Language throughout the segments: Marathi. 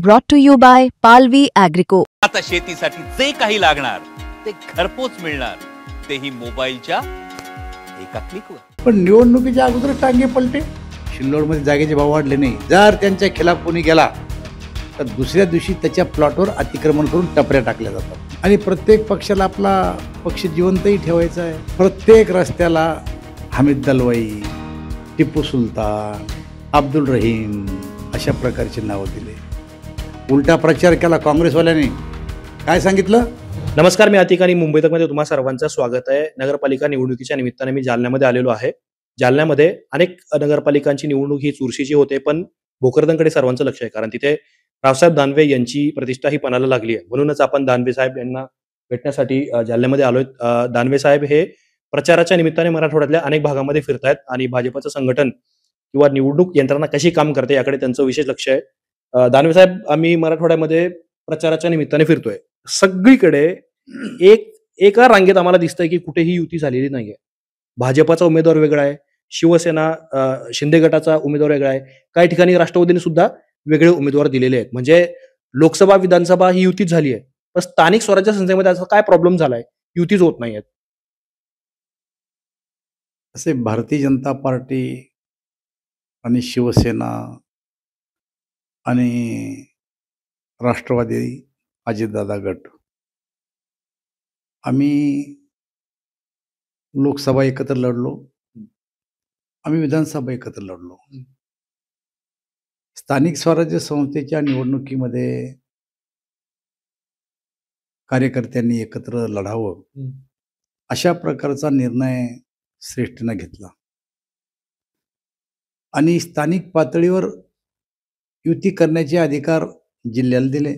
Brought to you by Palvi Agrico. आता शेतीसाठी जे काही लागणार ते घरपोच मिळणार, तेही मोबाईलच्या एका क्लिकवर. पण निवडणुकीच्या अगोदर टांगे पलटे. शिल्लोडमध्ये जागेचे भाव वाढले नाही. जर त्यांच्या खिलाफ कोणी गेला तर दुसऱ्या दिवशी त्याच्या प्लॉटवर अतिक्रमण करून टपऱ्या टाकल्या जातात. आणि प्रत्येक पक्षाला आपला पक्ष जिवंतही ठेवायचा आहे. प्रत्येक रस्त्याला हमीद दलवाई, टिपू सुलतान, अब्दुल रहीम अशा प्रकारची नावं दिले. उलटा प्रचार केला काँग्रेसवाल्यांनी. काय सांगितलं? नमस्कार, मी अतिक आणि मुंबई तकमध्ये तुम्हा सर्वांचं स्वागत आहे. नगरपालिका निवडणुकीच्या निमित्ताने मी जालन्यामध्ये आलेलो आहे. जालन्यामध्ये अनेक नगरपालिकांची निवडणूक ही चुरशीची होते, पण भोकरदनकडे सर्वांचं लक्ष आहे, कारण तिथे रावसाहेब दानवे यांची प्रतिष्ठा ही पणाला लागली आहे. म्हणूनच आपण दानवे साहेब यांना भेटण्यासाठी जालन्यामध्ये आलोय. दानवे साहेब हे प्रचाराच्या निमित्ताने मराठवाड्यातल्या अनेक भागामध्ये फिरतायत आणि भाजपचं संघटन किंवा निवडणूक यंत्रणा कशी काम करते याकडे त्यांचं विशेष लक्ष आहे. दानवे साहेब, आम्ही मराठवाड्यामध्ये प्रचाराच्या निमित्ताने फिरतोय. सगळीकडे एका रांगेत आम्हाला दिसतंय की कुठेही युती झालेली नाहीये. भाजपाचा उमेदवार वेगळा आहे, शिवसेना शिंदे गटाचा उमेदवार वेगळा आहे, काही ठिकाणी राष्ट्रवादीने सुद्धा वेगळे उमेदवार दिलेले आहेत. म्हणजे लोकसभा विधानसभा ही युतीच झाली आहे, पण स्थानिक स्वराज्य संस्थेमध्ये असा काय प्रॉब्लेम झालाय, युतीच होत नाहीयेत? असे भारतीय जनता पार्टी आणि शिवसेना आणि राष्ट्रवादी अजितदादा गट, आम्ही लोकसभा एकत्र लढलो, आम्ही विधानसभा एकत्र लढलो. स्थानिक स्वराज्य संस्थेच्या निवडणुकीमध्ये कार्यकर्त्यांनी एकत्र लढावं अशा प्रकारचा निर्णय श्रेष्ठीनं घेतला आणि स्थानिक पातळीवर युती करण्याचे अधिकार जिल्ह्याला दिले.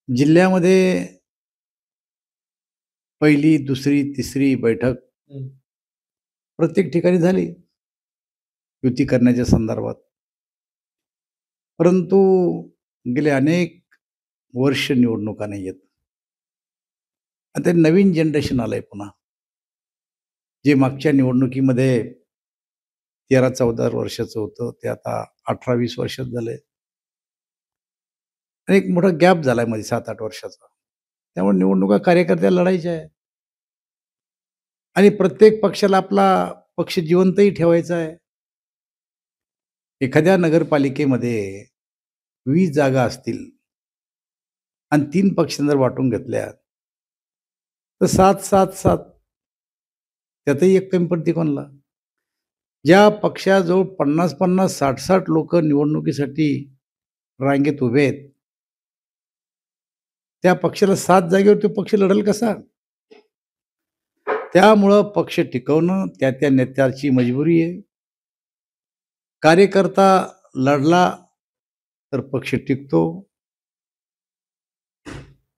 जिल्ह्यामध्ये पहिली, दुसरी, तिसरी बैठक प्रत्येक ठिकाणी झाली युती करण्याच्या संदर्भात. परंतु गेले अनेक वर्ष निवडणुका नाही आहेत. आता नवीन जनरेशन आलंय पुन्हा, जे मागच्या निवडणुकीमध्ये 13-14 वर्षाचं होतं ते आता 18-20 वर्षात झालंय. आणि एक मोठा गॅप झालाय मध्ये 7-8 वर्षाचा. त्यामुळे निवडणुका कार्यकर्त्याला लढायच्या आहे आणि प्रत्येक पक्षाला आपला पक्ष जिवंतही ठेवायचा आहे. एखाद्या नगरपालिकेमध्ये 20 जागा असतील आणि 3 पक्षांनी जर वाटून घेतल्या तर 7-7-7, त्यातही एक कमी पडते कोणाला. ज्या पक्षाजवळ 50-50, 60-60 लोक निवडणुकीसाठी रांगेत उभे आहेत, त्या पक्षाला 7 जागेवर तो पक्ष लढेल कसा? त्यामुळं पक्ष टिकवणं त्या नेत्याची मजबुरी आहे. कार्यकर्ता लढला तर पक्ष टिकतो.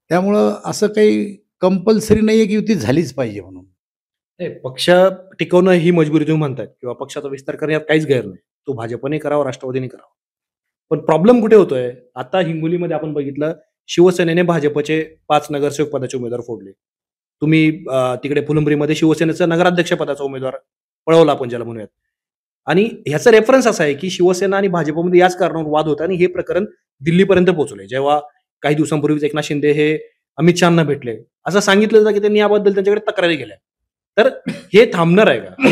त्यामुळं असं काही कंपल्सरी नाहीये की युती झालीच पाहिजे म्हणून. पक्ष टिकवणं ही मजबुरी तुम्ही म्हणतायत किंवा पक्षाचा विस्तार करण्यात काहीच गैर नाही. तो भाजपने करावा, राष्ट्रवादीने करावा. पण प्रॉब्लेम कुठे होतोय? आता हिंगोलीमध्ये आपण बघितलं, शिवसेनेने भाजपचे 5 नगरसेवक पदाचे उमेदवार फोडले. तुम्ही तिकडे फुलंब्रीमध्ये शिवसेनेचा नगराध्यक्ष पदाचा उमेदवार पळवला, आपण ज्याला म्हणूयात. आणि ह्याचा रेफरन्स असा आहे की शिवसेना आणि भाजपमध्ये याच कारणावर वाद होता आणि हे प्रकरण दिल्लीपर्यंत पोहोचले. जेव्हा काही दिवसांपूर्वीच एकनाथ शिंदे हे अमित शहाना भेटले, असं सांगितलं जातं की त्यांनी याबद्दल त्यांच्याकडे तक्रारी केल्या. तर हे थांबणार आहे का?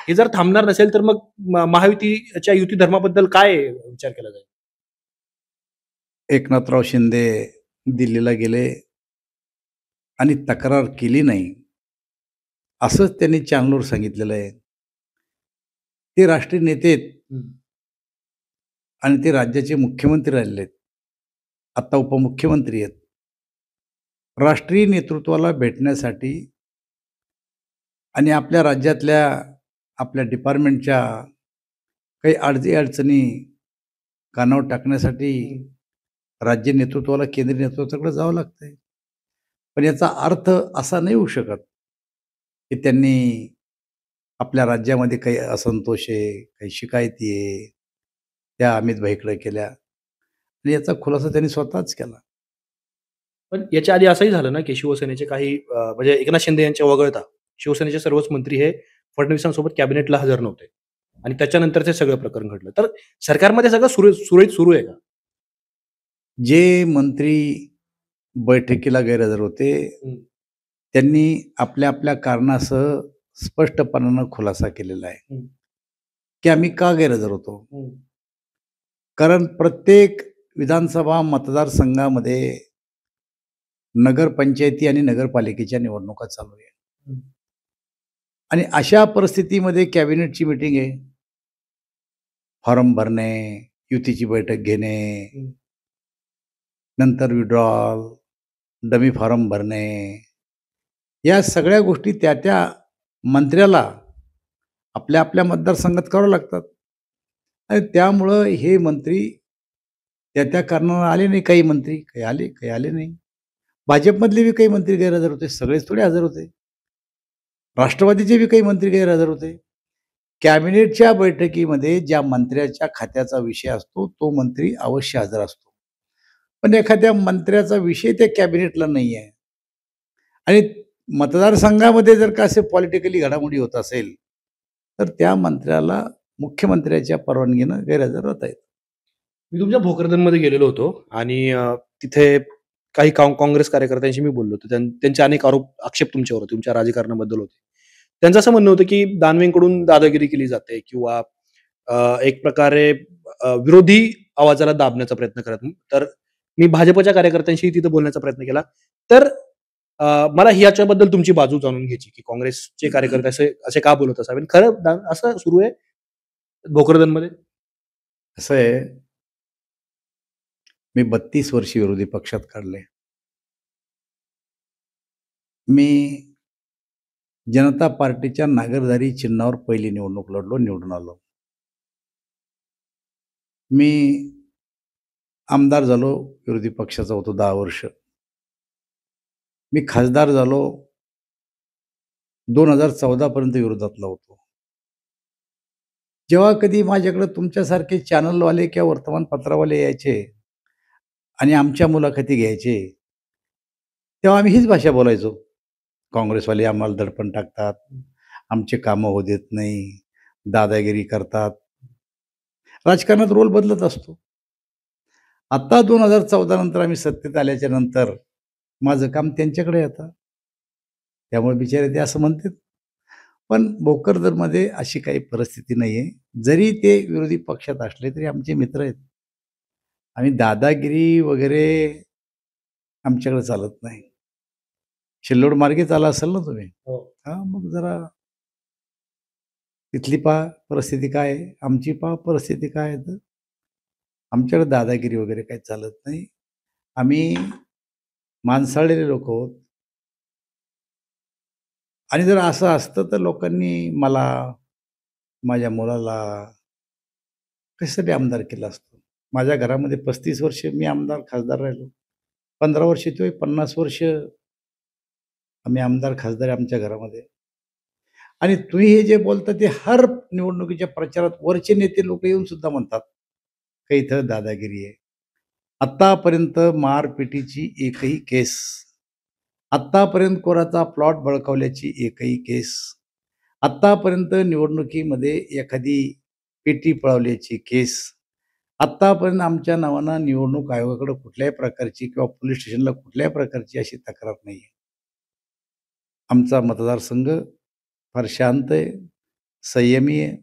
हे जर थांबणार नसेल तर मग महायुतीच्या युती धर्माबद्दल काय विचार केला जाईल? एकनाथराव शिंदे दिल्लीला गेले आणि तक्रार केली नाही असंच त्यांनी चॅनलवर सांगितलेलं आहे. ते राष्ट्रीय नेते आहेत आणि ते राज्याचे मुख्यमंत्री राहिले आहेत, आता उपमुख्यमंत्री आहेत. राष्ट्रीय नेतृत्वाला भेटण्यासाठी आणि आपल्या राज्यातल्या आपल्या डिपार्टमेंटच्या काही अडचणी कानावर टाकण्यासाठी राज्य नेतृत्वाला केंद्रीय नेतृत्वाकडे जावं लागतंय. पण याचा अर्थ असा नाही होऊ शकत की त्यांनी आपल्या राज्यामध्ये काही असंतोष आहे, काही शिकायती आहे, त्या अमित भाईकडे केल्या आणि याचा खुलासा त्यांनी स्वतःच केला. पण याच्या आधी असंही झालं ना की शिवसेनेचे काही म्हणजे एकनाथ शिंदे यांच्या वगळता शिवसेनेचे सर्वच मंत्री हे फडणवीसांसोबत कॅबिनेटला हजर नव्हते. आणि त्याच्यानंतर ते सगळं प्रकरण घडलं. तर सरकारमध्ये सगळं सुरळीत सुरू आहे का? जे मंत्री बैठकीला गैरहजर होते, त्यांनी आपल्या आपल्या कारणासह स्पष्टपणानं खुलासा केलेला आहे की आम्ही का गैरहजर होतो. कारण प्रत्येक विधानसभा मतदारसंघामध्ये नगरपंचायती आणि नगरपालिकेच्या निवडणुका चालू आहे आणि अशा परिस्थितीमध्ये कॅबिनेटची मीटिंग आहे. फॉर्म भरणे, युतीची बैठक घेणे, नंतर विड्रॉल, डमी फॉर्म भरणे, या सगळ्या गोष्टी त्या त्या मंत्र्याला आपल्या आपल्या मतदारसंघात करावं लागतात आणि त्यामुळं हे मंत्री त्या त्या कारणानं आले नाही. काही मंत्री काही आले नाही. भाजपमधले बी काही मंत्री गैरहजर होते. सगळेच थोडे हजर होते. राष्ट्रवादीचे बी काही मंत्री गैरहजर होते. कॅबिनेटच्या बैठकीमध्ये ज्या मंत्र्याच्या खात्याचा विषय असतो तो मंत्री अवश्य हजर असतो. पण एखाद्या मंत्र्याचा विषय त्या कॅबिनेटला नाही आहे आणि मतदारसंघामध्ये जर का असे पॉलिटिकली घडामोडी होत असेल तर त्या मंत्र्याला मुख्यमंत्र्याच्या परवानगीनं गैरहजर राहता येतं. मी तुमच्या भोकरदनमध्ये गेलेलो होतो आणि तिथे काही काँग्रेस कार्यकर्त्यांशी मी बोललो होतो. त्यांचे अनेक आक्षेप तुमच्यावर होते, तुमच्या राजकारणाबद्दल होते. त्यांचं असं म्हणणं होतं की दानवेंकडून दादागिरी केली जाते किंवा एक प्रकारे विरोधी आवाजाला दाबण्याचा प्रयत्न करत. तर मी भाजपच्या कार्यकर्त्यांशी तिथे बोलण्याचा प्रयत्न केला. तर मला ह्याच्याबद्दल तुमची बाजू जाणून घ्यायची की काँग्रेसचे कार्यकर्ते असे का बोलत असावे? खरं असं सुरू आहे भोकरदनमध्ये? असं आहे, मी 32 वर्ष विरोधी पक्षात काढले. मी जनता पार्टीच्या नागरधारी चिन्हावर पहिली निवडणूक लढलो, निवडून आलो. मी आमदार झालो, विरोधी पक्षाचा होतो 10 वर्ष. मी खासदार झालो 2014 पर्यंत विरोधातला होतो. जेव्हा कधी माझ्याकडे तुमच्यासारखे चॅनलवाले किंवा वर्तमानपत्रावाले यायचे आणि आमच्या मुलाखती घ्यायचे, तेव्हा आम्ही हीच भाषा बोलायचो. काँग्रेसवाले आम्हाला दडपण टाकतात, आमचे कामं होऊ देत नाही, दादागिरी करतात. राजकारणात रोल बदलत असतो. आता 2014 नंतर आम्ही सत्तेत आल्याच्या नंतर माझं काम त्यांच्याकडे येतं. त्यामुळे बिचारे ते असं म्हणतात. पण भोकरदनमध्ये अशी काही परिस्थिती नाही आहे. जरी ते विरोधी पक्षात असले तरी आमचे मित्र आहेत. आम्ही दादागिरी वगैरे आमच्याकडे चालत नाही. शिल्लोड मार्गेच आला असाल ना तुम्ही? हां, मग जरा तिथली पहा परिस्थिती काय आहे, आमची पहा परिस्थिती काय आहे. तर आमच्याकडे दादागिरी वगैरे काही चालत नाही. आम्ही माणसाळलेले लोक आहोत आणि जर असं असतं तर लोकांनी मला, माझ्या मुलाला कशासाठी आमदार केलं असतं. माझ्या घरामध्ये 35 वर्ष मी आमदार खासदार राहिलो. 15 वर्ष तो 50 वर्ष आम्ही आमदार खासदार आहे आमच्या घरामध्ये. आणि तुम्ही हे जे बोलता ते हर निवडणुकीच्या प्रचारात वरचे नेते लोक येऊन सुद्धा म्हणतात का इथं दादागिरी आहे. आत्तापर्यंत मारपिटीची एकही केस, आत्तापर्यंत कोणाचा प्लॉट बळकावल्याची एकही केस, आत्तापर्यंत निवडणुकीमध्ये एखादी पेटी पळवल्याची केस, आत्तापर्यंत आमच्या नावानं निवडणूक आयोगाकडे कुठल्याही प्रकारची किंवा पोलीस स्टेशनला कुठल्याही प्रकारची अशी तक्रार नाही आहे. आमचा मतदारसंघ फार शांत आहे, संयमी आहे.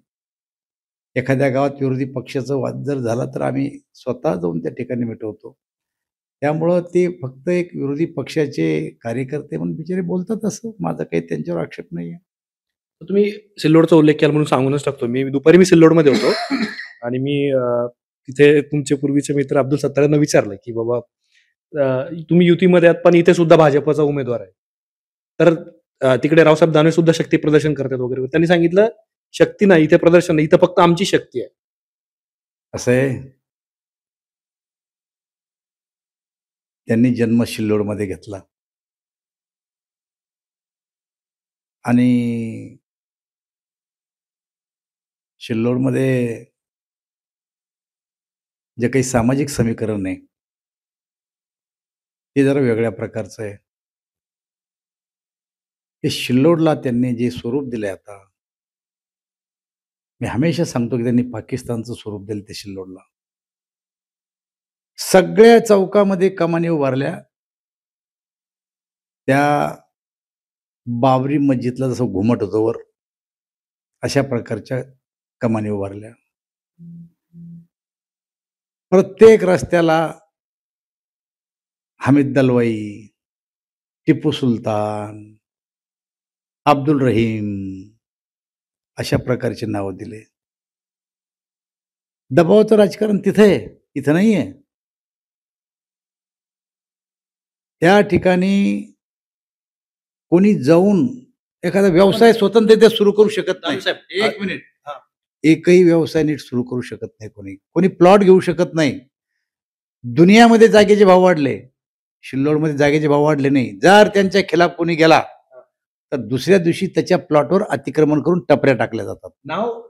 एखाद्या गावात विरोधी पक्षाचा वाद जर झाला तर आम्ही स्वतः जाऊन त्या ठिकाणी मिटवतो. त्यामुळं ते फक्त एक विरोधी पक्षाचे कार्यकर्ते म्हणून बिचारे बोलतात असं. माझा काही त्यांच्यावर आक्षेप नाही आहे. तर तुम्ही सिल्लोडचा उल्लेख केला म्हणून सांगूनच टाकतो. दुपारी मी सिल्लोडमध्ये होतो आणि मी तिथे तुमचे पूर्वीचे मित्र अब्दुल सत्तार यांना विचारलं की बाबा तुम्ही युतीमध्ये आहात पण इथे सुद्धा भाजपचा उमेदवार आहे. तर तिकडे रावसाहेब दानवे सुद्धा शक्ती प्रदर्शन करतात वगैरे. त्यांनी सांगितलं शक्ती नाही इथे प्रदर्शन नाही, इथं फक्त आमची शक्ती आहे. असं आहे, त्यांनी जन्म शिल्लोडमध्ये घेतला आणि शिल्लोडमध्ये जे काही सामाजिक समीकरण आहे ते जरा वेगळ्या प्रकारचं आहे. हे शिल्लोडला त्यांनी जे स्वरूप दिलंय आता, मी हमेशा सांगतो की त्यांनी पाकिस्तानचं स्वरूप दिलं ते सिल्लोडला. सगळ्या चौकामध्ये कमानी उभारल्या. त्या बाबरी मस्जिदला जसं घुमट होतं वर, अशा प्रकारच्या कमानी उभारल्या. प्रत्येक रस्त्याला हमीद दलवाई, टिपू सुलतान, अब्दुल रहीम अशा प्रकारचे नावं दिले. दबावाचं राजकारण तिथे आहे, इथं नाही आहे. त्या ठिकाणी कोणी जाऊन एखादा व्यवसाय स्वतंत्ररित्या सुरू करू शकत नाही. साहेब, एक मिनिट. हां. एकही व्यवसाय नीट सुरू करू शकत नाही कोणी. कोणी प्लॉट घेऊ शकत नाही. दुनियामध्ये जागेचे भाव वाढले, सिल्लोडमध्ये जागेचे भाव वाढले नाही. जर त्यांच्या खिलाफ कोणी गेला तर दुसऱ्या दिवशी त्याच्या प्लॉटवर अतिक्रमण करून टपऱ्या टाकल्या जातात.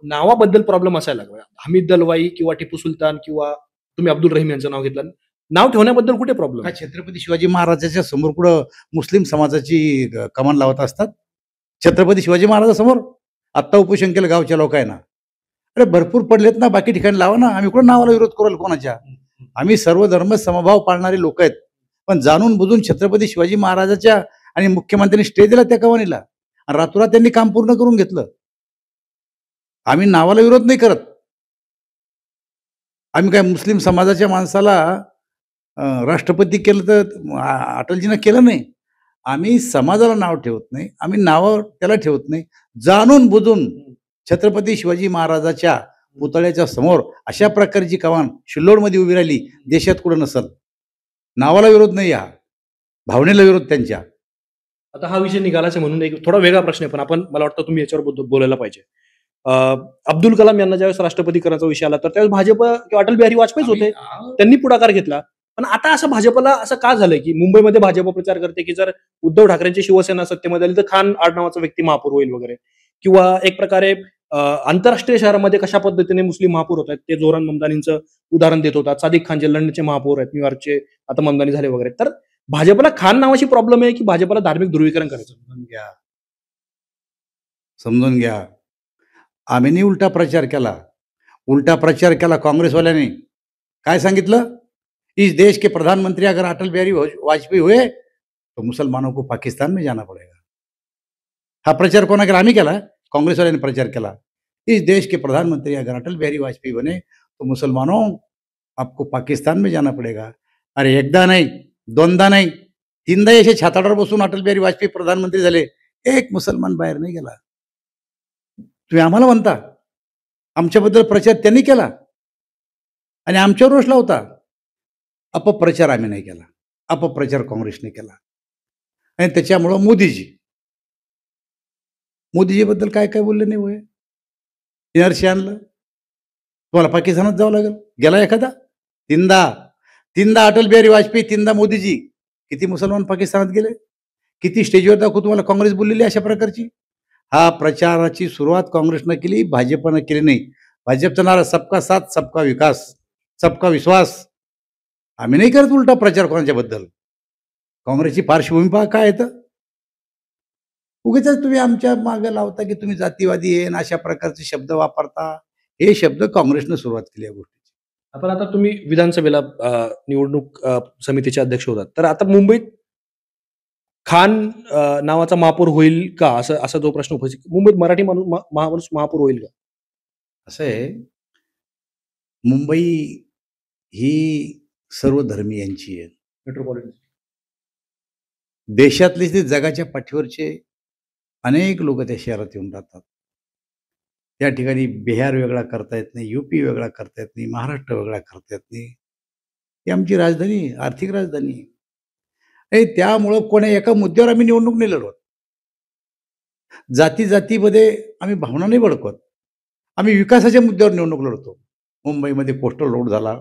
नावाबद्दल प्रॉब्लेम असायला लागला. हमीद दलवाई किंवा टिपू सुलतान किंवा तुम्ही अब्दुल रहीम यांचं नाव घेतलं. नाव ठेवण्याबद्दल कुठे प्रॉब्लेम? का छत्रपती शिवाजी महाराजांच्या समोर कुठं मुस्लिम समाजाची कमान लावत असतात? छत्रपती शिवाजी महाराजांसमोर आत्ता उपोषण केलं गावच्या लोकांना. अरे भरपूर पडलेत ना, बाकी ठिकाणी लावा ना. आम्ही कुठं नावाला विरोध करू कोणाच्या? आम्ही सर्व धर्म समभाव पाळणारे लोक आहेत. पण जाणून बुजून छत्रपती शिवाजी महाराजाच्या आणि मुख्यमंत्र्यांनी स्टे दिला त्या कमानीला आणि रातोरात त्यांनी काम पूर्ण करून घेतलं. आम्ही नावाला विरोध नाही करत. आम्ही काय मुस्लिम समाजाच्या माणसाला राष्ट्रपती केलं तर अटलजीनं केलं नाही. आम्ही समाजाला नाव ठेवत नाही, आम्ही नावं त्याला ठेवत नाही. जाणून बुजून छत्रपती शिवाजी महाराजाच्या पुतळ्याच्या समोर अशा प्रकारची कमान सिल्लोडमध्ये उभी राहिली, देशात कुठं नसल. नावाला विरोध नाही, हा भावनेला विरोध त्यांच्या. आता हा विषय निघालाच म्हणून एक थोडा वेगळा प्रश्न आहे, पण आपण मला वाटतं तुम्ही याच्यावर बोलायला पाहिजे. अब्दुल कलाम यांना ज्यावेळेस राष्ट्रपती करण्याचा विषय आला तर त्यावेळेस भाजप किंवा अटल बिहारी वाजपेयीच होते, त्यांनी पुढाकार घेतला. पण आता असं भाजपला असं का झालंय की मुंबईमध्ये भाजप प्रचार करते की जर उद्धव ठाकरेंची शिवसेना सत्तेमध्ये आली तर खान आडनावाचा व्यक्ती महापौर होईल वगैरे, किंवा एक प्रकारे आंतरराष्ट्रीय शहरामध्ये कशा पद्धतीने मुस्लिम महापौर होत आहेत ते जोरान ममदानींचं उदाहरण देत होतात. सादिक खान जे लंडनचे महापौर आहेत, न्यूयॉर्कचे आता ममदानी झाले वगैरे. तर भाजपला खान नावाची प्रॉब्लेम आहे की भाजपला धार्मिक ध्रुवीकरण करायचं? समजून घ्या. आम्ही उलटा प्रचार केला. उलटा प्रचार केला काँग्रेसवाल्याने. काय सांगितलं? इस देश के प्रधानमंत्री अगर अटल बिहारी वाजपेयी हुए तो मुसलमानों को पाकिस्तान में जाना पड़ेगा. हा प्रचार कोणा केला? आम्ही केला. काँग्रेसवाल्याने प्रचार केला. इस देश के प्रधानमंत्री अगर अटल बिहारी वाजपेयी बने तो मुसलमानों आपको पाकिस्तान में जाना पड़ेगा. अरे एकदा नाही, दोनदा नाही, तीनदा असे छाताडावर बसून अटल बिहारी वाजपेयी प्रधानमंत्री झाले. एक मुसलमान बाहेर नाही गेला. तुम्ही आम्हाला म्हणता आमच्याबद्दल प्रचार त्यांनी केला आणि आमच्यावर रोष लावता. अपप्रचार आम्ही नाही केला, अपप्रचार काँग्रेसने केला. आणि त्याच्यामुळं मोदीजीबद्दल काय काय बोलले नाही होय. एनआरसी आणलं, तुम्हाला पाकिस्तानात जावं लागेल. गेला एखादा? तीनदा अटल बिहारी वाजपेयी, तीनदा मोदीजी. किती मुसलमान पाकिस्तानात गेले? किती स्टेजवर दाखवू तुम्हाला काँग्रेस बोललेली अशा प्रकारची? हा प्रचाराची सुरुवात काँग्रेसनं केली, भाजपनं केली नाही. भाजपचा नारा सबका साथ सबका विकास, सबका विश्वास. आम्ही नाही करत उलटा प्रचार कोणाच्याबद्दल. काँग्रेसची पार्श्वभूमी पहा काय येतं. उगीच तुम्ही आमच्या मागे लावता की तुम्ही जातीवादी आहे आणि अशा प्रकारचे शब्द वापरता. हे शब्द काँग्रेसनं सुरुवात केली या गोष्टीची. आपण आता तुम्ही विधानसभेला निवडणूक समितीचे अध्यक्ष होतात, तर आता मुंबईत खान नावाचा महापौर होईल का, असा जो प्रश्न उपस्थित, मुंबईत मराठी माणूस महापौर होईल का? असं आहे, मुंबई ही सर्व धर्मीयांची आहे. मेट्रोपॉलिटन देशातले ते जगाच्या पाठीवरचे अनेक लोक त्या शहरात येऊन राहतात. त्या ठिकाणी बिहार वेगळा करता येत नाही, यूपी वेगळा करता येत नाही, महाराष्ट्र वेगळा करता येत नाही. ही आमची राजधानी, आर्थिक राजधानी आहे. त्यामुळं कोण्या एका मुद्द्यावर आम्ही निवडणूक नाही लढवत. जातीमध्ये आम्ही भावना नाही बळकवत. आम्ही विकासाच्या मुद्द्यावर निवडणूक लढतो. मुंबईमध्ये कोस्टल रोड झाला,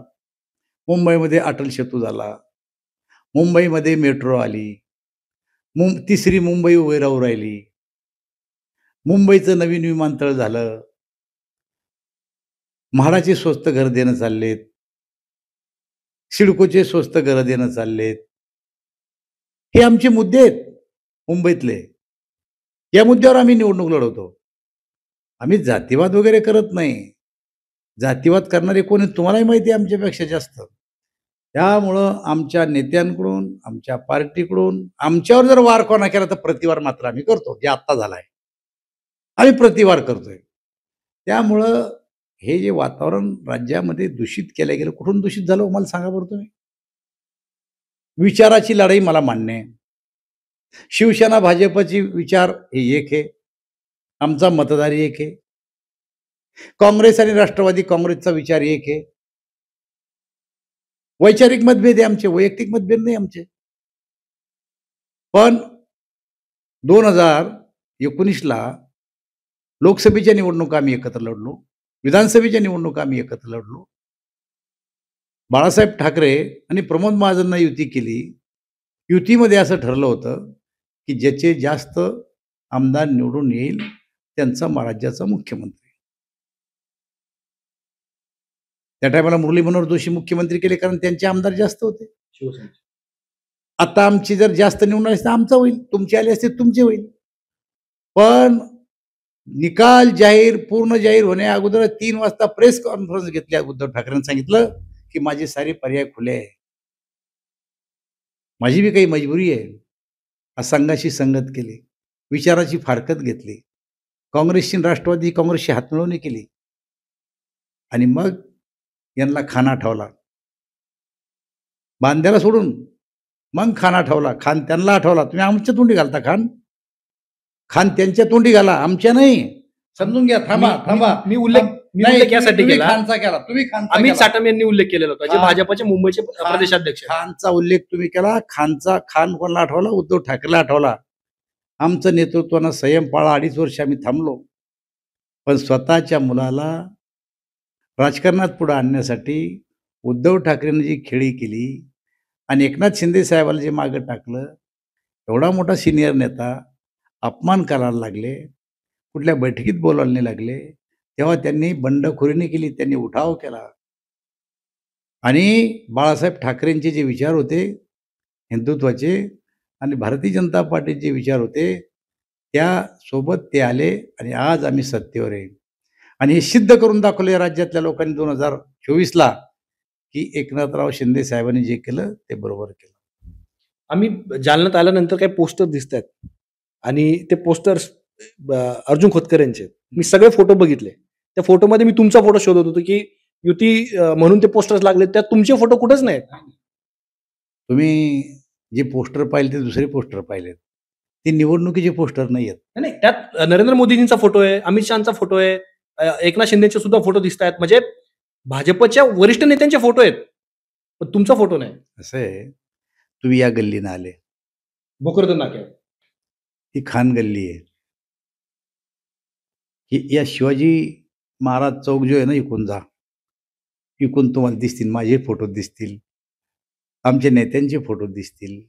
मुंबईमध्ये अटल सेतू झाला, मुंबईमध्ये मेट्रो आली, तिसरी मुंबई उभी राहू राहिली, मुंबईचं नवीन विमानतळ झालं, म्हाडाचे स्वस्त घर देणं चाललेत, सिडकोचे स्वस्त घरं देणं चाललेत. हे आमचे मुद्दे आहेत मुंबईतले. या मुद्द्यावर आम्ही निवडणूक लढवतो. आम्ही जातीवाद वगैरे करत नाही. जातीवाद करणारे कोण आहेत तुम्हालाही माहिती आहे आमच्यापेक्षा जास्त. त्यामुळं आमच्या नेत्यांकडून, आमच्या पार्टीकडून आमच्यावर जर वार कोणा केला तर प्रतिवार मात्र आम्ही करतो. जे आत्ता झाला आहे. आम्ही प्रतिवार करतोय. त्यामुळं हे जे वातावरण राज्यामध्ये दूषित केलं गेलं, कुठून दूषित झालं मला सांगा बरं तुम्ही? विचाराची लढाई मला मान्य आहे. शिवसेना भाजपची विचार हे एक आहे. आमचा मतदारी एक आहे. काँग्रेस आणि राष्ट्रवादी काँग्रेसचा विचार एक आहे. वैचारिक मतभेद आहे आमचे, वैयक्तिक मतभेद नाही आमचे. पण 2019ला लोकसभेच्या निवडणुका आम्ही एकत्र लढलो. विधानसभेच्या निवडणुका आम्ही एकत्र लढलो. बाळासाहेब ठाकरे आणि प्रमोद महाजननं युती केली. युतीमध्ये असं ठरलं होतं की ज्याचे जास्त आमदार निवडून येईल त्यांचा राज्याचा मुख्यमंत्री. त्या टायमाला मुरली मनोहर जोशी मुख्यमंत्री केले कारण त्यांचे आमदार जास्त होते. शिवसेनेचे. आता आमची जर जास्त निवडून असते आमचा होईल, तुमचे आले असते तुमचे होईल. पण निकाल जाहीर पूर्ण जाहीर होण्या अगोदर 3 वाजता प्रेस कॉन्फरन्स घेतली. उद्धव ठाकरेंनी सांगितलं की माझे सारे पर्याय खुले आहे. माझी बी काही मजबुरी आहे. संघाशी संगत केली, विचाराची फारकत घेतली, काँग्रेसची राष्ट्रवादी काँग्रेसशी हातमिळवणी केली आणि मग यांना खाना ठेवला. बांध्याला सोडून मग खाना ठेवला. खान त्यांना आठवला. तुम्ही आमच्या तोंडी घालता खान, खान त्यांच्या तोंडी घाला, आमच्या नाही. समजून घ्या. थांबा. मी उल्लेख यासाठी केला. खानचा केला तुम्ही. अमित साटम यांनी उल्लेख केलेला होता, जे भाजपचे मुंबईचे प्रदेशाध्यक्ष. खानचा उल्लेख तुम्ही केला. खान कोणाला आठवला? उद्धव ठाकरेला आठवला. आमचं नेतृत्वानं संयम पाळा. 2.5 वर्ष आम्ही थांबलो. पण स्वतःच्या मुलाला राजकारणात पुढे आणण्यासाठी उद्धव ठाकरेंनी जी खेळी केली आणि एकनाथ शिंदे साहेबाला जे मागं टाकलं, एवढा मोठा सिनियर नेता अपमान करायला लागले, कुठल्या बैठकीत बोलायला नाही लागले, तेव्हा त्यांनी बंडखोरीने केली. त्यांनी उठाव केला आणि बाळासाहेब ठाकरेंचे जे विचार होते हिंदुत्वाचे आणि भारतीय जनता पार्टीचे जे विचार होते त्यासोबत ते आले आणि आज आम्ही सत्तेवर आहे. आणि हे सिद्ध करून दाखवले राज्यातल्या लोकांनी 2024ला की एकनाथराव शिंदे साहेबांनी जे केलं ते बरोबर केलं. आम्ही जालन्यात आल्यानंतर काही पोस्टर दिसत आहेत आणि ते पोस्टर्स अर्जुन खोतकर यांचे. मी सगळे फोटो बघितले. त्या फोटोमध्ये मी तुमचा फोटो शोधत होतो की युती म्हणून ते पोस्टर्स लागले, त्यात तुमचे फोटो कुठेच नाहीत. तुम्ही जे पोस्टर पाहिले ते दुसरे पोस्टर पाहिलेत. ते निवडणुकीचे पोस्टर नाही आहेत. नाही, त्यात नरेंद्र मोदींचा फोटो आहे, अमित शहाचा फोटो आहे, एकनाथ शिंदेचे सुद्धा फोटो दिसत आहेत. म्हणजे भाजपच्या वरिष्ठ नेत्यांचे फोटो आहेत, पण तुमचा फोटो नाही. असं आहे, तुम्ही या गल्लीनं आले. भोकरदन नाक्यावर ही खान गल्ली आहे. ही या शिवाजी महाराज चौक जो आहे ना, इकून जा. इकून तुम्हाला दिसतील माझे फोटो दिसतील, आमच्या नेत्यांचे फोटो दिसतील.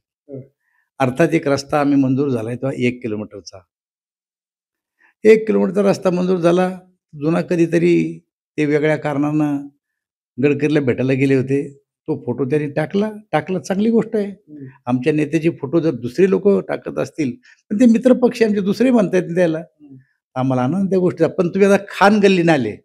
अर्थात एक रस्ता आम्ही मंजूर झाला आहे, तो 1 किलोमीटरचा. 1 किलोमीटरचा रस्ता मंजूर झाला. जुना कधीतरी ते वेगळ्या कारणानं गडकरीला भेटायला गेले होते, तो फोटो त्यांनी टाकला. चांगली गोष्ट आहे. आमच्या नेत्याचे फोटो जर दुसरे लोक टाकत असतील पण ते मित्रपक्ष आमचे दुसरे म्हणतायत त्याला, आम्हाला आनंद त्या गोष्टीचा. पण तुम्ही आता खान गल्लीनं आले,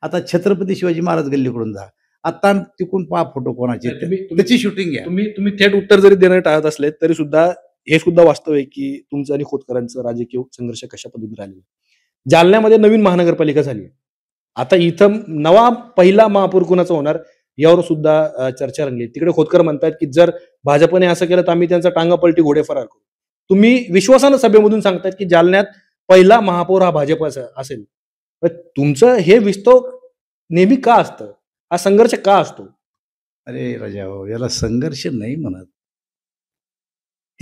आता छत्रपती शिवाजी महाराज गल्लीकडून जा. आता तिकून पहा फोटो कोणाचे, त्याची शूटिंग घ्या. तुम्ही थेट उत्तर जरी देणं टाळत असले तरी सुद्धा हे सुद्धा वास्तव आहे की तुमचं आणि खोतकरांचं राजकीय संघर्ष कशा पद्धतीने राहिलेला. जालन्यामध्ये नवीन महानगरपालिका झाली. आता इथं पहिला महापौर कुणाचा होणार यावर सुद्धा चर्चा रंगली. तिकडे खोतकर म्हणतात की जर भाजपने असं केलं तर आम्ही त्यांचा टांगापलटी घोडे फरार करू. तुम्ही विश्वासानं सभेमधून सांगतायत की जालन्यात पहिला महापौर हा भाजपचा असेल. तुमचं हे विस्तव नेहमी का असतं? हा संघर्ष का असतो? अरे राजा, याला संघर्ष नाही म्हणत.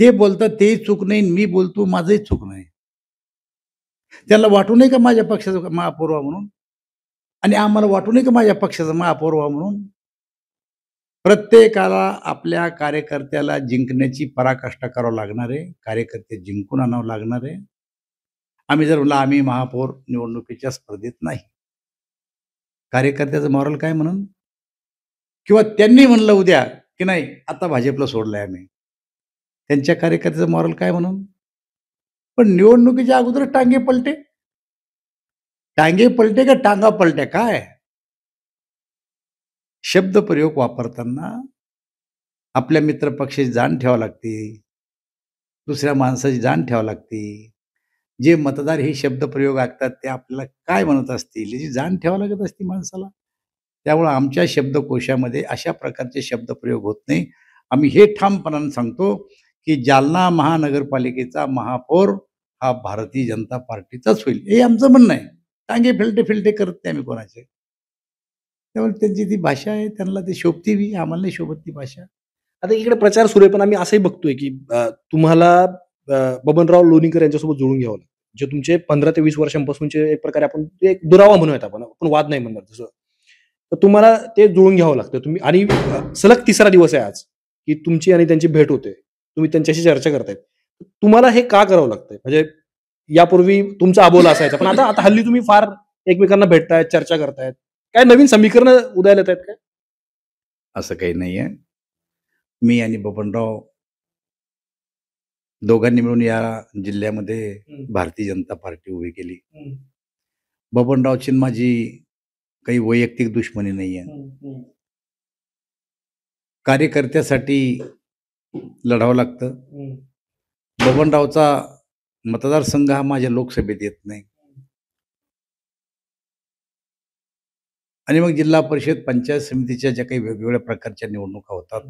ते बोलतात ते चूक नाही, मी बोलतो माझंही चूक नाही. त्याला वाटू नये का माझ्या पक्षाचा महापौर व्हा म्हणून, आणि आम्हाला वाटू नये का माझ्या पक्षाचा महापौर व्हा म्हणून. प्रत्येकाला आपल्या कार्यकर्त्याला जिंकण्याची पराकाष्ठा करावं लागणार आहे. कार्यकर्ते जिंकून आणावं लागणार आहे. आम्ही जर म्हणलं आम्ही महापौर निवडणुकीच्या स्पर्धेत नाही, कार्यकर्त्याचं मॉरल काय म्हणून, किंवा त्यांनी म्हणलं उद्या की नाही आता भाजपला सोडलंय आम्ही, त्यांच्या कार्यकर्त्याचं मॉरल काय म्हणून. पण निवडणुकीच्या अगोदर टांगे पलटे. टांगे पलटे का टांगा पलट्या काय? शब्दप्रयोग वापरताना आपल्या मित्रपक्षाची जाण ठेवावी लागते. दुसऱ्या माणसाची जाण ठेवावी लागते. जे मतदार हे शब्दप्रयोग ऐकतात ते आपल्याला काय म्हणत असतील याची जाण ठेवावी लागत असते माणसाला. त्यामुळं आमच्या शब्दकोशामध्ये अशा प्रकारचे शब्दप्रयोग होत नाही. आम्ही हे ठामपणाने सांगतो, की जालना महानगरपालिकेचा महापौर हा भारतीय जनता पार्टीचाच होईल. हे आमचं म्हणणं आहे. टांगे फिलटे करत नाही आम्ही कोणाचे. त्यामुळे त्यांची ती भाषा आहे, त्यांना ती शोभती बी, आम्हाला नाही शोभत ती भाषा. आता इकडे प्रचार सुरू आहे, पण आम्ही असंही बघतोय, की तुम्हाला बबनराव लोणीकर यांच्यासोबत जुळून घ्यावं लागतं. जे तुमचे 15 ते 20 वर्षांपासूनचे एक प्रकारे आपण ते एक दुरावा म्हणूयात आपण वाद नाही म्हणणार तसं. तर तुम्हाला ते जुळून घ्यावं लागतं. तुम्ही आणि सलग 3रा दिवस आहे आज, की तुमची आणि त्यांची भेट होते. तुम्ही त्यांच्याशी चर्चा करतायत. तुम्हाला हे का करावं लागतंय? म्हणजे यापूर्वी तुमचा अबोला असायचा, पण आता हल्ली तुम्ही फार एकमेकांना भेटतायत, चर्चा करतायत. काय नवीन समीकरणं उदयाला येत आहेत काय? असं काही नाही आहे. मी आणि बबनराव दोघांनी मिळून या जिल्ह्यामध्ये भारतीय जनता पार्टी उभी केली. बबनरावची आणि माझी काही वैयक्तिक दुश्मनी नाही आहे. कार्यकर्त्यासाठी लढावं लागतं. बबनरावचा मतदारसंघ हा माझ्या लोकसभेत येत नाही. आणि मग जिल्हा परिषद, पंचायत समितीच्या ज्या काही वेगवेगळ्या प्रकारच्या निवडणुका होतात,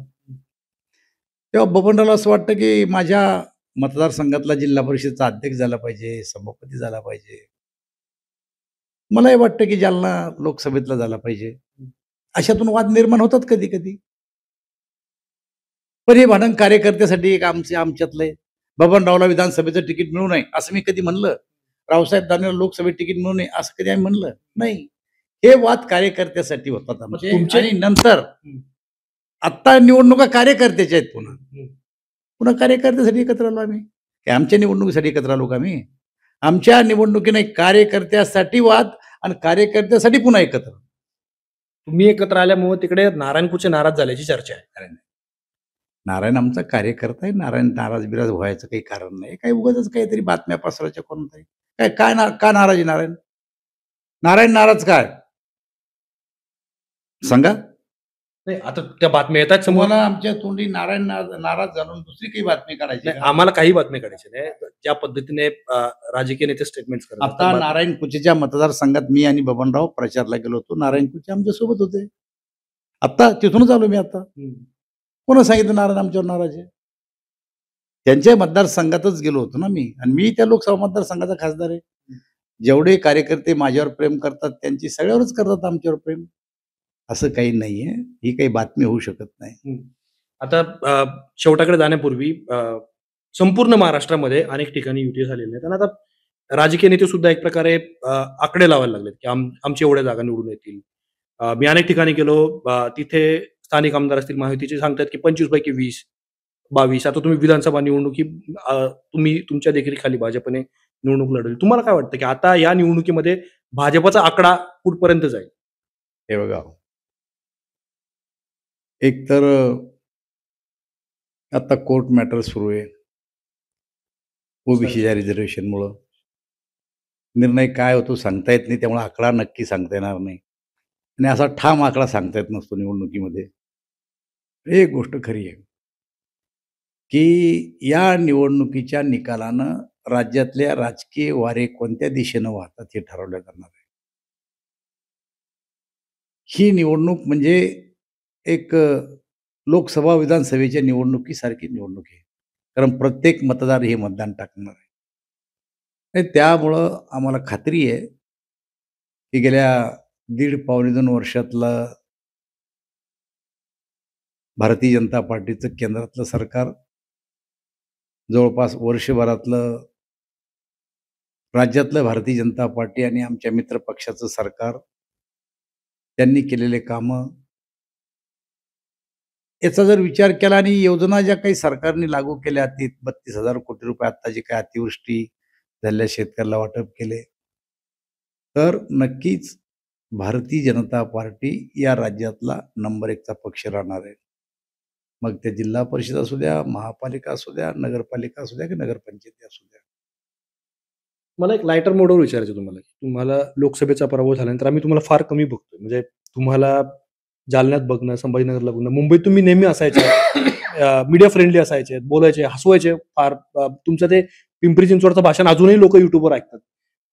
तेव्हा बबनरावला असं वाटतं, की माझ्या मतदारसंघातला जिल्हा परिषदचा अध्यक्ष झाला पाहिजे, सभापती झाला पाहिजे. मलाही वाटतं, की जालना लोकसभेतला झाला पाहिजे. अशातून वाद निर्माण होतात कधी-कधी. पण हे भांडण कार्यकर्त्यासाठी एक आमच्यातलं आहे. बबनरावला विधानसभेचं तिकीट मिळू नये असं मी कधी म्हणलं? रावसाहेब दानवेला लोकसभेत तिकीट मिळू नये असं कधी आम्ही म्हणलं? नाही. हे वाद कार्यकर्त्यासाठी होतात आमचे. आणि नंतर आत्ता निवडणुका कार्यकर्त्याच्या आहेत पुन्हा कार्यकर्त्यासाठी एकत्र आलो आम्ही. की आमच्या निवडणुकीसाठी एकत्र आलो का आम्ही? आमच्या निवडणुकीने कार्यकर्त्यासाठी वाद आणि कार्यकर्त्यासाठी पुन्हा एकत्र. तुम्ही एकत्र आल्यामुळे तिकडे नारायण कुचे नाराज झाल्याची चर्चा आहे. नारायण आमचा कार्यकर्ता आहे. नारायण नाराज व्हायचं काही कारण नाही. काही उगाचच काहीतरी बातम्या पसरायच्या कोणत्याही. का नाराज आहे नारायण? नारायण नाराज काय? सांगा. नाही, आता त्या बातम्या येतात समोर. तुम्हाला आमच्या तोंडी नारायण नाराज झालं दुसरी काही बातमी काढायची नाही, आम्हाला काही बातमी काढायची नाही. ज्या पद्धतीने राजकीय नेते स्टेटमेंट करतात. आता नारायण कुचेच्या मतदारसंघात मी आणि बबनराव प्रचारला गेलो होतो. नारायण कुचे आमच्या सोबत होते. आता तिथूनच आलो मी आता. कोणा सांगितलं नारायण आमच्यावर नाराज आहे? त्यांच्या मतदारसंघातच गेलो होतो ना मी. आणि मी त्या लोकसभा मतदारसंघाचा खासदार आहे. जेवढे कार्यकर्ते माझ्यावर प्रेम करतात त्यांची सगळ्यावरच करतात आमच्यावर प्रेम. असं काही नाहीये. ही काही बातमी होऊ शकत नाही. आता शेवटाकडे जाण्यापूर्वी संपूर्ण महाराष्ट्रामध्ये अनेक ठिकाणी युती झालेली आहेत. आणि आता राजकीय नेते सुद्धा एक प्रकारे आकडे लावायला लागलेत, की आमची एवढ्या जागा निवडून येतील. मी अनेक ठिकाणी गेलो, तिथे स्थानिक आमदार असतील महायुतीचे सांगतात, की 25 पैकी 20, 22. आता तुम्ही विधानसभा निवडणुकी तुम्ही तुमच्या देखील खाली भाजपने निवडणूक लढवली. तुम्हाला काय वाटतं, की आता या निवडणुकीमध्ये भाजपचा आकडा कुठपर्यंत जाईल? हे बघा, एक तर आता कोर्ट मॅटर सुरू आहे ओबीसीच्या रिझर्वेशनमुळं. निर्णय काय होतो सांगता येत नाही. त्यामुळे आकडा नक्की सांगता येणार नाही. आणि असा ठाम आकडा सांगता येत नसतो निवडणुकीमध्ये. एक गोष्ट खरी आहे, की या निवडणुकीच्या निकालानं राज्यातल्या राजकीय वारे कोणत्या दिशेनं वाहतात हे ठरवलं जाणार आहे. ही निवडणूक म्हणजे एक लोकसभा विधानसभेच्या निवडणुकीसारखी निवडणूक आहे. कारण प्रत्येक मतदार हे मतदान टाकणार आहे. आणि त्यामुळं आम्हाला खात्री आहे, की गेल्या 1.5-2 वर्षातला भारतीय जनता पार्टीचं केंद्रातलं सरकार, जवळपास वर्षभरातलं राज्यातलं भारतीय जनता पार्टी आणि आमच्या मित्र पक्षाचं सरकार, त्यांनी केलेले कामं, याचा जर विचार केला आणि योजना ज्या काही सरकारने लागू केल्या, 32,000 कोटी रुपये आत्ता जे काही अतिवृष्टी झालेल्या शेतकऱ्याला वाटप केले, तर नक्कीच भारतीय जनता पार्टी या राज्यातला नंबर 1चा पक्ष राहणार आहे. मग त्या जिल्हा परिषद असू द्या, महापालिका असू द्या, नगरपालिका असू द्या की नगरपंचायती असू द्या. मला एक लाइटर मोडवर विचारायचं तुम्हाला, की तुम्हाला लोकसभेचा पराभव झाल्यानंतर आम्ही तुम्हाला फार कमी बघतोय. म्हणजे तुम्हाला जालन्यात बघणं, संभाजीनगरला बघणं, मुंबईत तुम्ही नेहमी असायचे, मीडिया फ्रेंडली असायचे, बोलायचे, हसवायचे फार. तुमचं ते पिंपरी चिंचवडचं भाषण अजूनही लोकं YouTubeवर ऐकतात.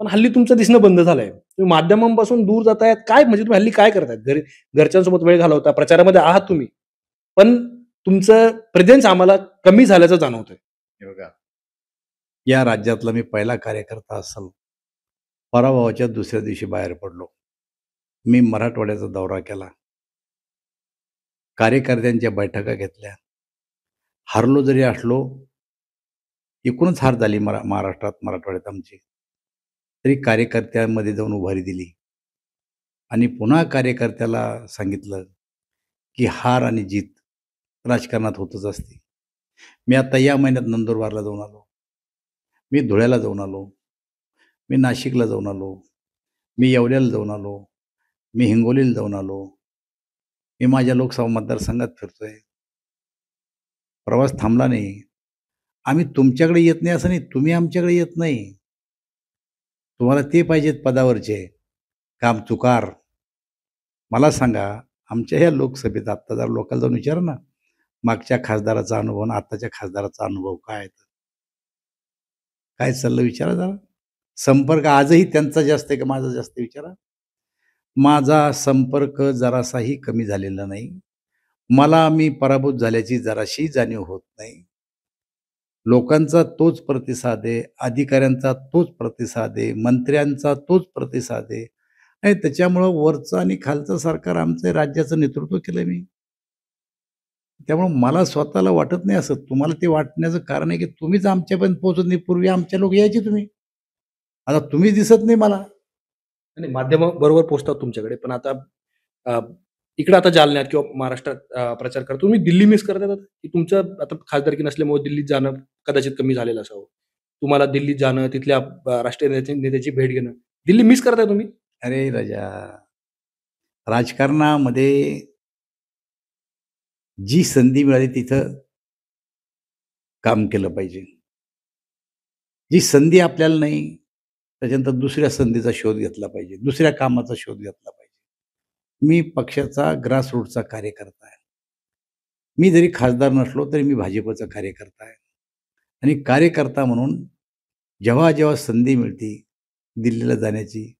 पण हल्ली तुमचं दिसणं बंद झालंय. तुम्ही माध्यमांपासून दूर जातायत. काय म्हणजे तुम्ही हल्ली काय करतायत? घरच्यांसोबत वेळ घालवता, प्रचारामध्ये आहात तुम्ही. पण तुमचं प्रेझेन्स आम्हाला कमी झाल्याचं जाणवतंय. हे बघा, या राज्यातला मी पहिला कार्यकर्ता असेल. पराभवाच्या दुसऱ्या दिवशी बाहेर पडलो. मी मराठवाड्याचा दौरा केला. कार्यकर्त्यांच्या बैठका घेतल्या. हारलो जरी असलो, एकूणच हार झाली महाराष्ट्रात, मराठवाड्यात आमची. तरी कार्यकर्त्यांमध्ये जाऊन उभारी दिली आणि पुन्हा कार्यकर्त्याला सांगितलं, की हार आणि जीत राजकारणात होतच असते. मी आता या महिन्यात नंदुरबारला जाऊन आलो. मी धुळ्याला जाऊन आलो. मी नाशिकला जाऊन आलो. मी येवल्याला जाऊन आलो. मी हिंगोलीला जाऊन आलो. मी माझ्या लोकसभा मतदारसंघात फिरतोय. प्रवास थांबला नाही. आम्ही तुमच्याकडे येत नाही असं नाही, तुम्ही आमच्याकडे येत नाही. तुम्हाला ते पाहिजेत पदावरचे कामचुकार. मला सांगा, आमच्या ह्या लोकसभेत आत्ता जर लोकांना जाऊन विचारा ना, मागच्या खासदाराचा अनुभव आणि आत्ताच्या खासदाराचा अनुभव काय आहे? काय चाललं विचारा जरा. संपर्क आजही त्यांचा जास्त आहे का माझा जास्त विचारा. माझा संपर्क जरासाही कमी झालेला नाही. मला मी पराभूत झाल्याची जराशी जाणीव होत नाही. लोकांचा तोच प्रतिसाद आहे, अधिकाऱ्यांचा तोच प्रतिसाद आहे, मंत्र्यांचा तोच प्रतिसाद आहे आणि त्याच्यामुळं वरचं आणि खालचं सरकार आमचं राज्याचं नेतृत्व केलं मी. त्यामुळं मला स्वतःला वाटत नाही असं. तुम्हाला ते वाटण्याचं कारण आहे की तुम्हीच आमच्यापर्यंत पोहोचत नाही. पूर्वी आमच्या लोक यायचे तुम्ही. आता तुम्हीच दिसत नाही मला. नाही, माध्यमाबरोबर पोहोचतात तुमच्याकडे. पण आता अ, इकडे आता जालन्यात किंवा महाराष्ट्रात प्रचार करता तुम्ही दिल्ली मिस करताय आता? की तुमचं आता खासदारकी नसल्यामुळे दिल्लीत जाणं कदाचित कमी झालेलं असावं. तुम्हाला दिल्लीत जाणं, तिथल्या राष्ट्रीय नेत्याची भेट घेणं, दिल्ली मिस करताय तुम्ही? अरे राजा, राजकारणामध्ये जी संधी मिळाली तिथं काम केलं पाहिजे. जी संधी आपल्याला नाही, त्याच्यानंतर दुसऱ्या संधीचा शोध घेतला पाहिजे, दुसऱ्या कामाचा शोध घेतला पाहिजे. मी पक्षाचा ग्रासरूटचा कार्यकर्ता आहे. मी जरी खासदार नसलो तरी मी भाजपचा कार्यकर्ता आहे आणि कार्यकर्ता म्हणून जेव्हा जेव्हा संधी मिळते दिल्लीला जाण्याची,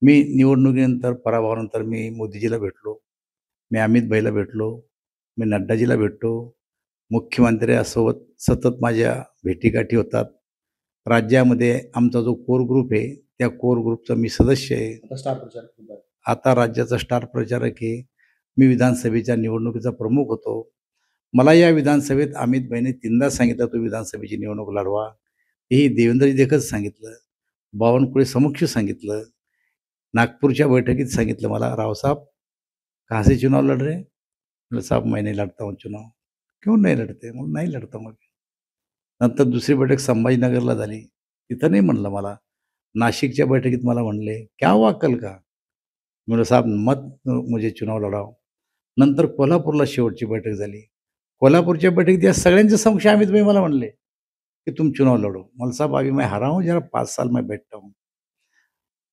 मी निवडणुकीनंतर पराभवानंतर मी मोदीजीला भेटलो, मी अमित भाईला भेटलो, मी नड्डाजीला भेटतो. मुख्यमंत्र्यासोबत सतत माझ्या भेटीगाठी होतात. राज्यामध्ये आमचा जो कोर ग्रुप आहे, त्या कोर ग्रुपचा मी सदस्य आहे. आता स्टार प्रचार करताय. आता राज्याचा स्टार प्रचारक आहे. मी विधानसभेच्या निवडणुकीचा प्रमुख होतो. मला या विधानसभेत अमित भाईने 3दा सांगितलं, तू विधानसभेची निवडणूक लढवा. हेही देवेंद्रजी देखत सांगितलं, बावनकुळे समक्ष सांगितलं, नागपूरच्या बैठकीत सांगितलं मला, रावसाहेब कहाँ से चुनाव लड़ रहे? म्हटलं साहब मैं नहीं लड़ता हूँ चुनाव. क्यों नहीं लढते? मग नाही लढता मग. नंतर दुसरी बैठक संभाजीनगरला झाली. तिथं नाही म्हणलं मला. नाशिकच्या बैठकीत मला म्हणले, क्या हुआ कल का? म्हणलं साहब मत मुझे चुनाव लढाओ. नंतर कोल्हापूरला शेवटची बैठक झाली. कोल्हापूरच्या बैठकीत या सगळ्यांच्या समक्ष अमित भाई मला म्हणले की तुम चुनाव लढो. मला साहब अभी मैं हारा हूँ, जरा 5 साल मैं बैठता हूँ.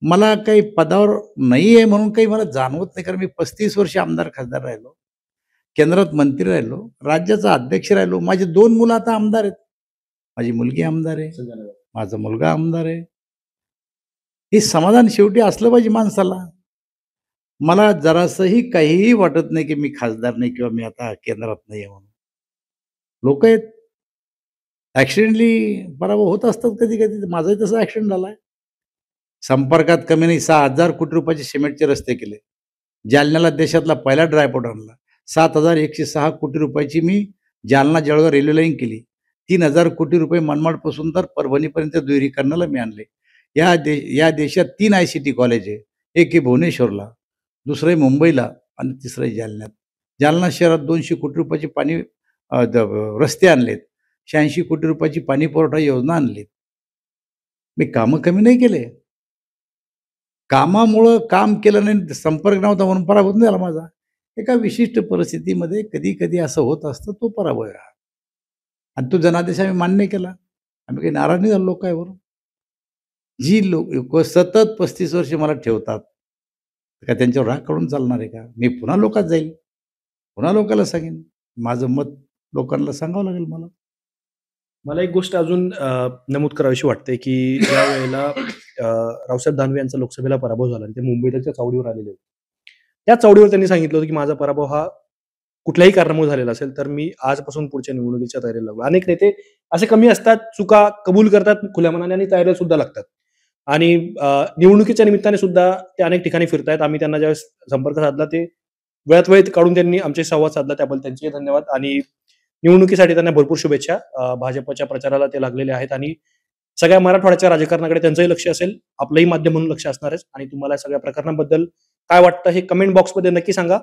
मला काही पदावर नाही आहे म्हणून काही मला जाणवत नाही, कारण मी 35 वर्ष आमदार खासदार राहिलो, केंद्रात मंत्री राहिलो, राज्याचा अध्यक्ष राहिलो. माझे 2 मुलं आता आमदार आहेत. माझी मुलगी आमदार आहे, माझा मुलगा आमदार आहे. हे समाधान शेवटी असलं पाहिजे माणसाला. मला जरासंही काहीही वाटत नाही की मी खासदार नाही किंवा मी आता केंद्रात नाही आहे म्हणून. लोक आहेत, ॲक्सिडेंटली पराभव होत असतात कधी कधी. माझाही तसा ॲक्सिडेंट झाला आहे. संपर्कात कमी नाही 6,000 कोटी रुपयाचे सिमेंटचे रस्ते केले. जालन्याला देशातला पहिला ड्रायपोर्ट आणला. 7,106 कोटी रुपयाची मी जालना जळगाव रेल्वे लाईन केली. 3,000 कोटी रुपये मनमाडपासून तर परभणीपर्यंत दुहेरीकरणाला मी आणले. या देशात 3 ICT कॉलेज आहे. एक आहे भुवनेश्वरला, दुसरं आहे मुंबईला आणि तिसरं आहे जालन्यात. जालना शहरात 200 कोटी रुपयाचे रस्ते आणलेत. 86 कोटी रुपयाची पाणी पुरवठा योजना आणलीत. मी कामं कमी नाही केले. कामामुळं काम केलं नाही, संपर्क नव्हता म्हणून पराभूत नाही झाला माझा. एका विशिष्ट परिस्थितीमध्ये कधी कधी असं होत असतं, तो पराभव आहे. आणि तो जनादेश आम्ही मान्य केला. आम्ही काही नाराज नाही झालो लोकांवर. जी लोक सतत 35 वर्ष मला ठेवतात, का त्यांच्यावर राग काढून चालणार आहे का? मी पुन्हा लोकात जाईल, पुन्हा लोकांना सांगेन. माझं मत लोकांना सांगावं लागेल मला. मला एक गोष्ट अजून नमूद करावीशी वाटते, की ज्या वेळेला रावसाहेब दानवे यांचा लोकसभेला पराभव झाला आणि ते मुंबईच्या चावडीवर आलेले होते. त्या चावडीवर त्यांनी सांगितलं होतं, की माझा पराभव हा कुठल्याही कारणामुळे झालेला असेल, तर मी आजपासून पुढच्या निवडणुकीच्या तयारीला लागलो. अनेक नेते असे कमी असतात, चुका कबूल करतात खुल्या मनाने आणि तयारीला सुद्धा लागतात. आणि निवडणुकीच्या निमित्ताने सुद्धा ते अनेक ठिकाणी फिरतायत. आम्ही त्यांना ज्यावेळेस संपर्क साधला, ते वेळात वेळ काढून त्यांनी आमच्याशी संवाद साधला. त्याबद्दल त्यांचेही धन्यवाद. आणि निवडणुकीसाठी त्यांना भरपूर शुभेच्छा. भाजपच्या प्रचाराला ते लागलेले आहेत आणि सगळ्या मराठवाड्याच्या राजकारणाकडे त्यांचंही लक्ष असेल, आपलंही माध्यम म्हणून लक्ष असणारच. आणि तुम्हाला या सगळ्या प्रकरणाबद्दल काय वाटतं हे कमेंट बॉक्समध्ये नक्की सांगा.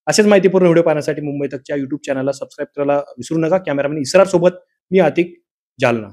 असेच माहितीपूर्ण व्हिडिओ पाहण्यासाठी मुंबई तकच्या YouTube चॅनलला सबस्क्राईब करायला विसरू नका. कॅमेरामॅन इसरार सोबत मी आतिक, जालना.